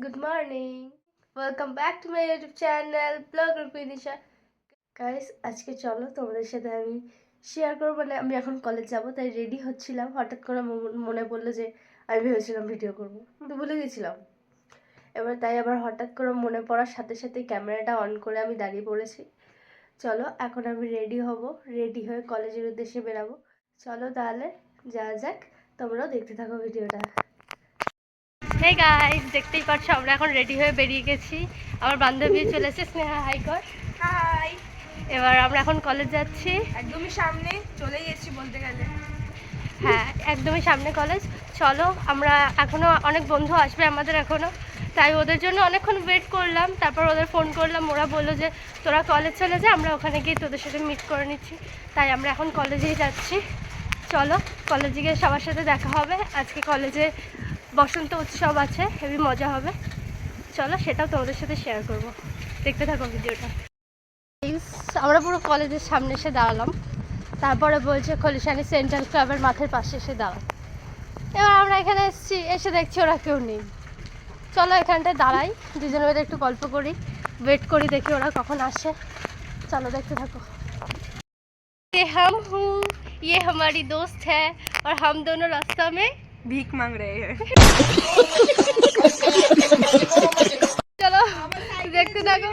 good morning. Welcome back to my YouTube channel Blogger Vinisha. Guys, আজকে চলো তোমাদের সাথে আমি শেয়ার করব, মানে আমি এখন কলেজ যাব, তাই রেডি হচ্ছিলাম। হঠাৎ করে মনে পড়লো যে আমি ভেবেছিলাম ভিডিও করব, কিন্তু ভুলে গেছিলাম। এবার তাই আবার হঠাৎ করে মনে পড়ার সাথে সাথে ক্যামেরাটা অন করে আমি দাঁড়িয়ে পড়েছি। চলো এখন আমি রেডি হব, রেডি হয়ে কলেজের উদ্দেশ্যে বেরাবো। চলো তাহলে যাওয়া যাক, তোমরাও দেখতে থাকো ভিডিওটা। হে গাইস, দেখতেই পাচ্ছ আমরা এখন রেডি হয়ে বেরিয়ে গেছি। আমার বান্ধবী চলে এসেছে, স্নেহা হাই কর। হাই। এবার আমরা এখন কলেজ যাচ্ছি, একদমই সামনে চলে গেছি বলতে গেলে। হ্যাঁ একদমই সামনে কলেজ। চলো, আমরা এখনো অনেক বন্ধু আসবে আমাদের এখনো, তাই ওদের জন্য অনেকক্ষণ ওয়েট করলাম। তারপর ওদের ফোন করলাম, ওরা বললো যে তোরা কলেজ চলে যা, আমরা ওখানে গিয়ে তোদের সাথে মিট করে নিচ্ছি। তাই আমরা এখন কলেজেই যাচ্ছি। চলো কলেজে গিয়ে সবার সাথে দেখা হবে। আজকে কলেজে বসন্ত উৎসব আছে, হেবি মজা হবে। চলো সেটাও তোমাদের সাথে শেয়ার করব, দেখতে থাকো ভিডিওটা। আমরা পুরো কলেজের সামনে এসে দাঁড়ালাম, তারপরে বলছে খলিশানি সেন্ট্রাল ক্লাবের মাঠের পাশে এসে দাঁড়ান। এবার আমরা এখানে এসেছি, এসে দেখছি ওরা কেউ নেই। চলো এখানটায় দাঁড়াই, দুজনে মিলে একটু গল্প করি, ওয়েট করি, দেখি ওরা কখন আসে। চলো দেখতে থাকো। ये हम हूँ, ये हमारी दोस्त है और हम दोनों रास्ता में भीख मांग रहे हैं। চলো দেখতে থাকো,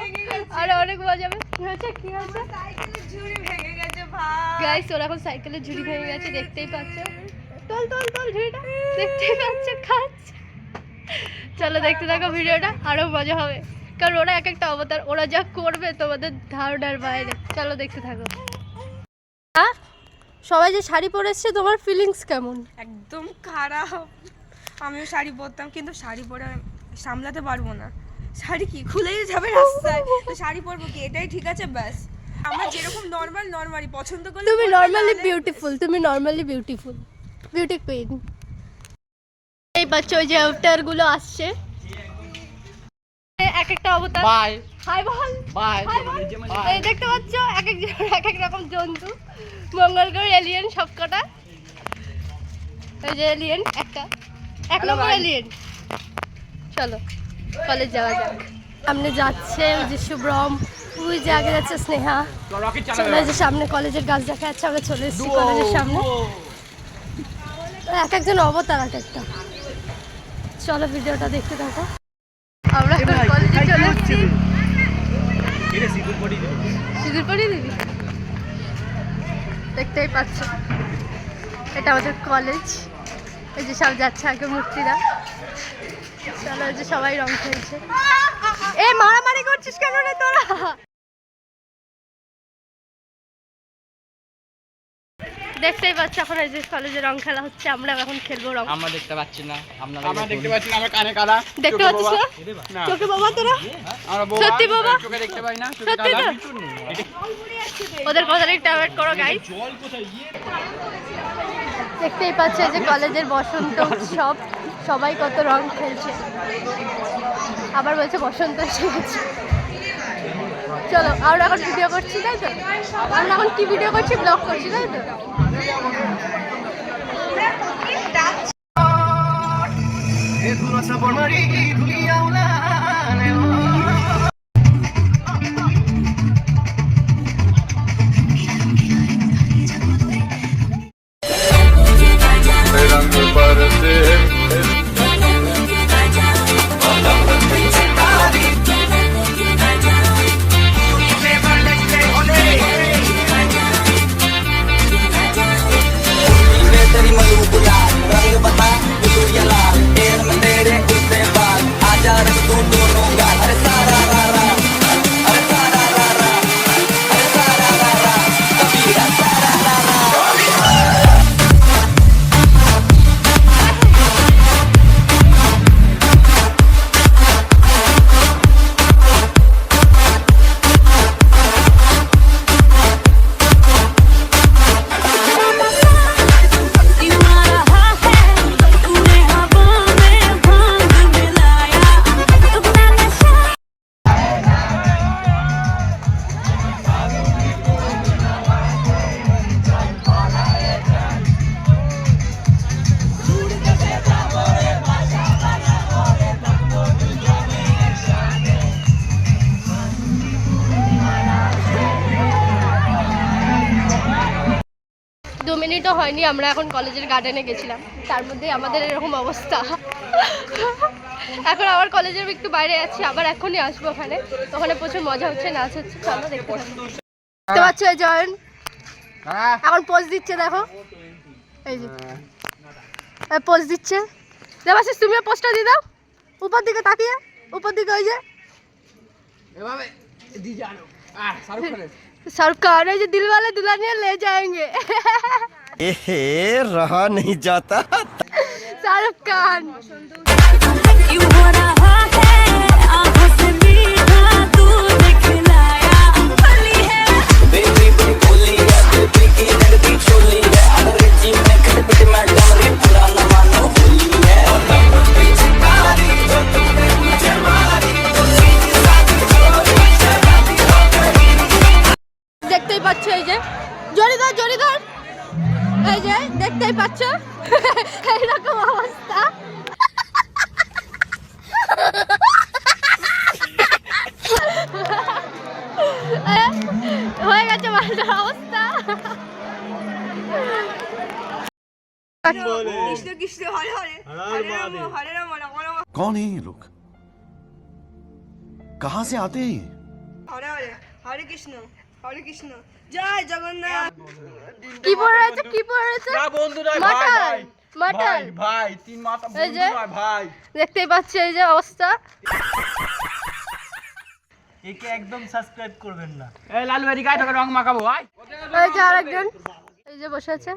আর অনেক মজা হবে। কি হচ্ছে কি হচ্ছে? সাইকেলের ঝুড়ি ভেঙে গেছে ভাই। গাইস, ওরা এখন সাইকেলের ঝুড়ি ভেঙে গেছে, দেখতেই পাচ্ছ। তোল তোল তোল ঝুড়িটা, দেখতেই পাচ্ছ খাচ্ছে। চলো দেখতে থাকো ভিডিওটা, আরো মজা হবে, কারণ ওরা এক একটা অবতার, ওরা যা করবে তোমাদের ধারণার বাইরে। চলো দেখতে থাকো। সবাই যে শাড়ি পরে এসছে, তোমার ফিলিংস কেমন? একদম খারাপ। আমিও শাড়ি পরতাম, কিন্তু শাড়ি পরে সামলাতে পারবো না। শাড়ি কি খুলেই যাবে রাস্তায়, তো শাড়ি পরবো কি? এটাই ঠিক আছে ব্যাস। আমরা যেরকম নরমালি পছন্দ করলে তুমি নরমালি বিউটিফুল, তুমি নরমালি বিউটিফুল, বিউটি কুইন। এই বাচ্চা ওই যে অবতার গুলো আসছে, এক একটা অবতার। বাই হাই বল, বাই। এই দেখতে পাচ্ছ এক একজন এক এক রকম জন্তু, মঙ্গলগ্রহ এলিয়েন সবকটা। এই যে এলিয়েন, একটা এক নম্বর এলিয়েন। চলো কলেজ যাওয়া যাক। সামনে যাচ্ছে ওই যে শুভ্রম, ওই যে আগে যাচ্ছে স্নেহা। চলে যে সামনে কলেজের গাছ দেখা যাচ্ছে, আমরা চলে এসেছি কলেজের সামনে। এক একজন অবতার এক একটা। চলো ভিডিওটা দেখতে থাকো। আমরা এখন কলেজে চলে এসেছি। সিঁদুর পরিয়ে দিবি? দেখতেই পাচ্ছ এটা আমাদের কলেজ। এই যে সব যাচ্ছে আগে মূর্তিরা। চলো যে সবাই রং খেলছে। এ মারামারি করছিস কেন রে তোরা? দেখতেই পাচ্ছ এখন এই যে কলেজে রং খেলা হচ্ছে, আমরা এখন খেলবো রং। আমরা দেখতে পাচ্ছি না, আমরা দেখতে পাচ্ছি না, আমরা কানে কালা। দেখতে পাচ্ছিস না? চোখে বাবা তোরা? আমরা বাবা, সত্যি বাবা? চোখে দেখতে পাই না, চোখে সত্যি কালা। তো? ওদের কথাটা একটু অ্যাভয়েড করো গাইস। দেখতেই পাচ্ছে যে কলেজের বসন্ত উৎসব, সবাই কত রং খেলছে। আবার বলছে বসন্ত এসে গেছে। চলো আমরা এখন ভিডিও করছি, তাই তো? আমরা এখন কি ভিডিও করছি? ব্লগ করছি, তাই তো? रंग बता तू ये लाल, तेरे में तेरे उससे बाल, आजा रंग तू মিনিটও হয়নি আমরা এখন কলেজের গার্ডেনে গেছিলাম, তার মধ্যেই আমাদের এরকম অবস্থা। এখন আবার কলেজের একটু বাইরে আছি, আবার এখনই আসবো ওখানে, ওখানে প্রচুর মজা হচ্ছে, নাচ হচ্ছে। চলো দেখতে পাচ্ছ এই জয়েন এখন পোজ দিচ্ছে, দেখো এই যে পোজ দিচ্ছে। দেবাশিস তুমিও পোস্টটা দিয়ে দাও উপর দিকে তাকিয়ে, উপর দিকে ওই যে এভাবে দি জানো শাহরুখ খানের शाहरुख खान है जो दिल वाले दुल्हनिया ले जाएंगे। रहा नहीं जाता। शाहरुख खान দেখতেই পাচ্ছ এই যে জড়িদার জড়িদার, এই যে দেখতেই পাচ্ছ এইরকম অবস্থা। হয়ে গেছে মানুষের অবস্থা। কৃষ্ণ কৃষ্ণ হরে হরে হরে রাম হরে রাম রাম রাম कौन है ये लोग? कहाँ से आते हैं ये? হরে হরে হরে কৃষ্ণ জয় জগন্নাথ। কি পড়ে আছে কি পড়ে আছে? না বন্ধু নয় মাটন ভাই মাটন ভাই তিন মাথা এই বন্ধু যে নয় ভাই। দেখতেই পাচ্ছ এই যে অবস্থা। একে একদম সাবস্ক্রাইব করবেন না। এই লালু এদিকে আয়, তোকে রং মাখাবো ভাই। এই যে আরেকজন এই যে বসে আছে।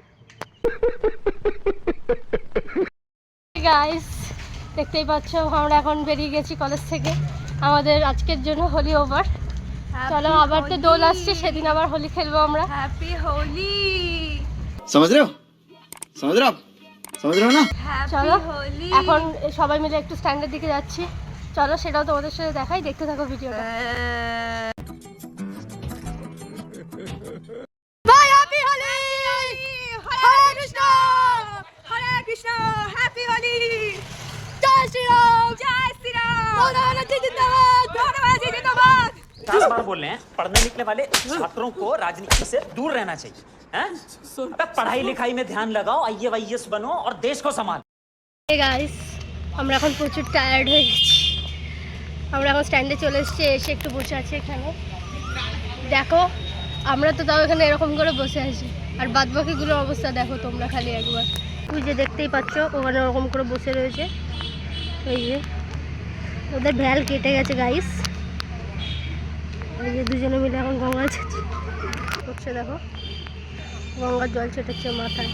গাইস দেখতেই পাচ্ছ আমরা এখন বেরিয়ে গেছি কলেজ থেকে, আমাদের আজকের জন্য হোলি ওভার। চলো আবার তো দোল আসছে, সেদিন আবার হোলি খেলবো আমরা। হ্যাপি হোলি समझ रहे हो? समझ रहे हो आप? समझ रहे हो ना? চলো হ্যাপি হোলি। এখন সবাই মিলে একটু স্ট্যান্ডের দিকে যাচ্ছি, চলো সেটাও তোমাদের সাথে দেখাই, দেখতে থাকো ভিডিওটা। বাই হ্যাপি হোলি, হরে কৃষ্ণ হরে কৃষ্ণ হ্যাপি হোলি। জয় শ্রীরাম, জয় শ্রীরাম। ধন্যবাদ জিন্দাবাদ, ধন্যবাদ জিন্দাবাদ। 50 बार बोल रहे हैं पढ़ने निकले वाले छात्रों को राजनीति से दूर रहना चाहिए हैं? अबे पढ़ाई लिखाई में ध्यान लगाओ, IAS बनो और देश को संभालो। হে গাইস আমরা এখন প্রচুর টায়ার্ড হয়ে গেছি, আমরা এখন স্ট্যান্ডে চলে এসেছি, এসে একটু বসে আছি এখানে। দেখো আমরা তো তাও এখানে এরকম করে বসে আছি, আর বাদবাকিগুলোর অবস্থা দেখো তোমরা খালি একবার। ওই যে দেখতেই পাচ্ছ ওখানে ওরকম করে বসে রয়েছে, ওই যে ওদের ভ্যাল কেটে গেছে গাইস। এই যে দুজনে মিলে এখন গঙ্গা করছে, দেখো গঙ্গার জল ছেটাচ্ছে মাথায়।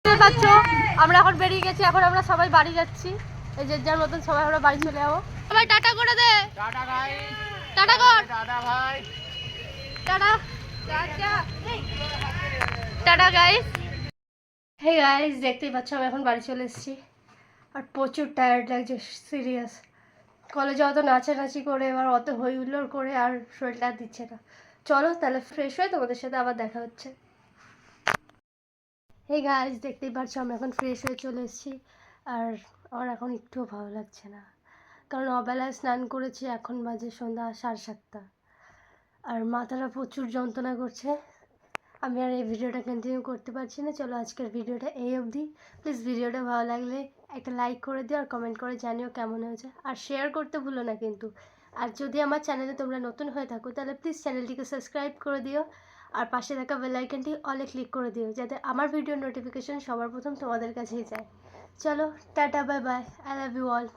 দেখতে পাচ্ছ আমরা এখন বেরিয়ে গেছি, এখন আমরা সবাই বাড়ি যাচ্ছি, এই যে যার মতন সবাই আমরা বাড়ি চলে যাবো। সবাই টাটা করে দে, টাটা ভাই, টাটা কর, টাটা ভাই, ta-ta ta-ta guys. Hey guys দেখতেই পাচ্ছ আমি এখন বাড়ি চলে এসেছি, আর প্রচুর টায়ার্ড লাগছে সিরিয়াস। কলেজে অত নাচানাচি করে এবার অত হই হুল্লোড় করে আর শরীরটা আর দিচ্ছে না। চলো তাহলে ফ্রেশ হয়ে তোমাদের সাথে আবার দেখা হচ্ছে। হে গাইস দেখতেই পাচ্ছ আমি এখন ফ্রেশ হয়ে চলে এসেছি, আর আমার এখন একটুও ভালো লাগছে না, কারণ অবেলায় স্নান করেছি, এখন বাজে সন্ধ্যা 7:30, আর মাথাটা প্রচুর যন্ত্রণা করছে। আমি আর এই ভিডিওটা কন্টিনিউ করতে পারছি না। চলো আজকের ভিডিওটা এই অবধি। প্লিজ ভিডিওটা ভালো লাগলে একটা লাইক করে দিও, আর কমেন্ট করে জানিও কেমন হয়েছে, আর শেয়ার করতে ভুলো না কিন্তু। আর যদি আমার চ্যানেলে তোমরা নতুন হয়ে থাকো তাহলে প্লিজ চ্যানেলটিকে সাবস্ক্রাইব করে দিও, আর পাশে থাকা বেল আইকনটি অলে ক্লিক করে দিও, যাতে আমার ভিডিওর নোটিফিকেশন সবার প্রথম তোমাদের কাছেই যায়। চলো ta-ta bye bye, I love you all.